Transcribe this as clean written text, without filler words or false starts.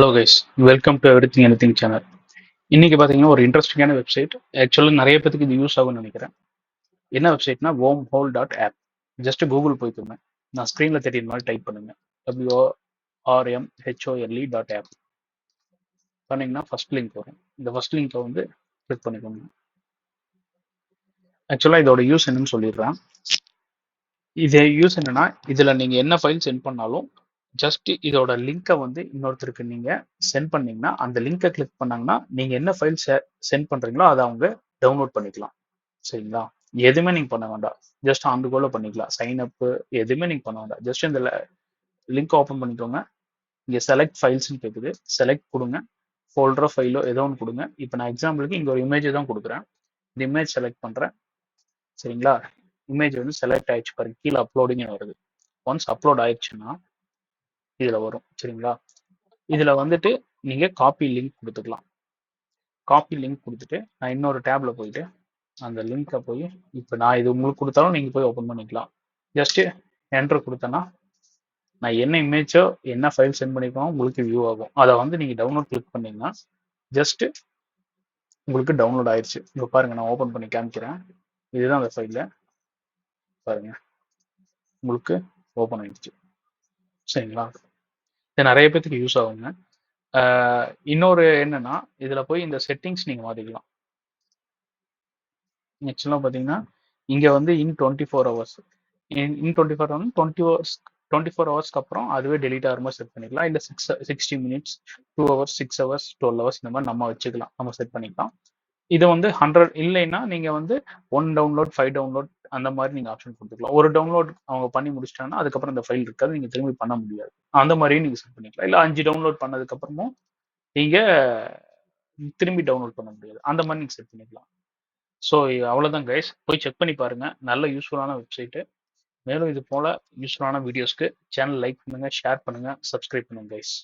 Hello guys, welcome to everything anything channel. இன்னைக்கு பார்த்தீங்கன்னா ஒரு இன்ட்ரெஸ்டிங்கான வெப்சைட். ஆக்சுவலாக நிறைய பேருக்கு இது யூஸ் ஆகும்னு நினைக்கிறேன். என்ன வெப்சைட்னா wormhole.app. ஜஸ்ட் கூகுள் போய்க்கோங்க. நான் ஸ்க்ரீனில் தெரியுற மாதிரி டைப் பண்ணுங்க. WORMHOLE.app பண்ணிங்கன்னா ஃபர்ஸ்ட் லிங்க் வரும். இந்த ஃபர்ஸ்ட் லிங்கை வந்து கிளிக் பண்ணிக்கோங்க. ஆக்சுவலாக இதோட யூஸ் என்னன்னு சொல்லிடுறேன். இது யூஸ் என்னன்னா, இதில் நீங்கள் என்ன ஃபைல் சென்ட் பண்ணாலும் ஜஸ்ட் இதோட லிங்கை வந்து இன்னொருத்தருக்கு நீங்க சென்ட் பண்ணீங்கன்னா, அந்த லிங்கை கிளிக் பண்ணாங்கன்னா நீங்க என்ன ஃபைல் சென்ட் பண்றீங்களோ அதை அவங்க டவுன்லோட் பண்ணிக்கலாம். சரிங்களா? எதுவுமே நீங்க பண்ண வேண்டாம். ஜஸ்ட் ஆன் தி கோல பண்ணிக்கலாம். சைன் அப் எதுவுமே நீங்க பண்ண வேண்டாம். ஜஸ்ட் இந்த லிங்க் ஓப்பன் பண்ணிக்கோங்க. இங்க செலக்ட் ஃபைல்ஸ்னு கேட்குது. செலக்ட் கொடுங்க. ஃபோல்டரோ ஃபைலோ ஏதோ ஒன்று கொடுங்க. இப்போ நான் எக்ஸாம்பிளுக்கு இங்க ஒரு இமேஜ் தான் கொடுக்குறேன். இந்த இமேஜ் செலக்ட் பண்றேன். சரிங்களா? இமேஜ் வந்து செலக்ட் ஆயிடுச்சு பாருங்க. கீழே அப்லோடிங்னு வருது. ஒன்ஸ் அப்லோட் ஆயிடுச்சுன்னா இதுல வரும். சரிங்களா? இதுல வந்துட்டு நீங்க காப்பி லிங்க் கொடுத்துக்கலாம். காப்பி லிங்க் கொடுத்துட்டு நான் இன்னொரு டேப்ல போயிட்டு அந்த லிங்கை போய் இப்போ நான் இது உங்களுக்கு கொடுத்தாலும் நீங்க போய் ஓப்பன் பண்ணிக்கலாம். ஜஸ்ட் என்டர் கொடுத்தேன்னா நான் என்ன இமேஜோ என்ன ஃபைல் சென்ட் பண்ணிருக்கோம் உங்களுக்கு வியூ ஆகும். அதை வந்து நீங்க டவுன்லோட் கிளிக் பண்ணீங்கன்னா ஜஸ்ட் உங்களுக்கு டவுன்லோட் ஆயிடுச்சு. இப்போ பாருங்க, நான் ஓப்பன் பண்ணி காமிக்கிறேன். இதுதான் அந்த ஃபைல. பாருங்க, உங்களுக்கு ஓப்பன் ஆயிடுச்சு. சரிங்களா? இது நிறைய பேத்துக்கு யூஸ் ஆகுங்க. இன்னொரு என்னன்னா, இதுல போய் இந்த செட்டிங்ஸ் நீங்க மாத்திக்கலாம். ஆக்சுவலாக பார்த்தீங்கன்னா இங்க வந்து இன் 24 ஹவர்ஸ் இன் 24 வந்து 24 ஹவர்ஸ்க்கு அப்புறம் அதுவே டெலிட் ஆகிற மாதிரி செட் பண்ணிக்கலாம். இல்லை 60 மினிட்ஸ், 2 ஹவர்ஸ், 6 ஹவர்ஸ், 12 ஹவர்ஸ் இந்த மாதிரி நம்ம வச்சுக்கலாம். நம்ம செட் பண்ணிக்கலாம். இது வந்து 100 இல்லைன்னா நீங்க வந்து 1 டவுன்லோட், 5 டவுன்லோட் அந்த மாதிரி நீங்க ஆப்ஷன் கொடுத்துக்கலாம். ஒரு டவுன்லோட் அவங்க பண்ணி முடிச்சிட்டாங்கன்னா அதுக்கப்புறம் இந்த ஃபைல் இருக்காது, நீங்க திரும்பி பண்ண முடியாது. அந்த மாதிரியும் நீங்க செட் பண்ணிக்கலாம். இல்லை 5 டவுன்லோட் பண்ணதுக்கு அப்புறமும் நீங்க திரும்பி டவுன்லோட் பண்ண முடியாது. அந்த மாதிரி நீங்க செட் பண்ணிக்கலாம். ஸோ அவ்வளோதான் கைஸ். போய் செக் பண்ணி பாருங்க. நல்ல யூஸ்ஃபுல்லான வெப்சைட்டு. மேலும் இது போல யூஸ்ஃபுல்லான வீடியோஸ்க்கு சேனல் லைக் பண்ணுங்க, ஷேர் பண்ணுங்க, சப்ஸ்கிரைப் பண்ணுங்க கைஸ்.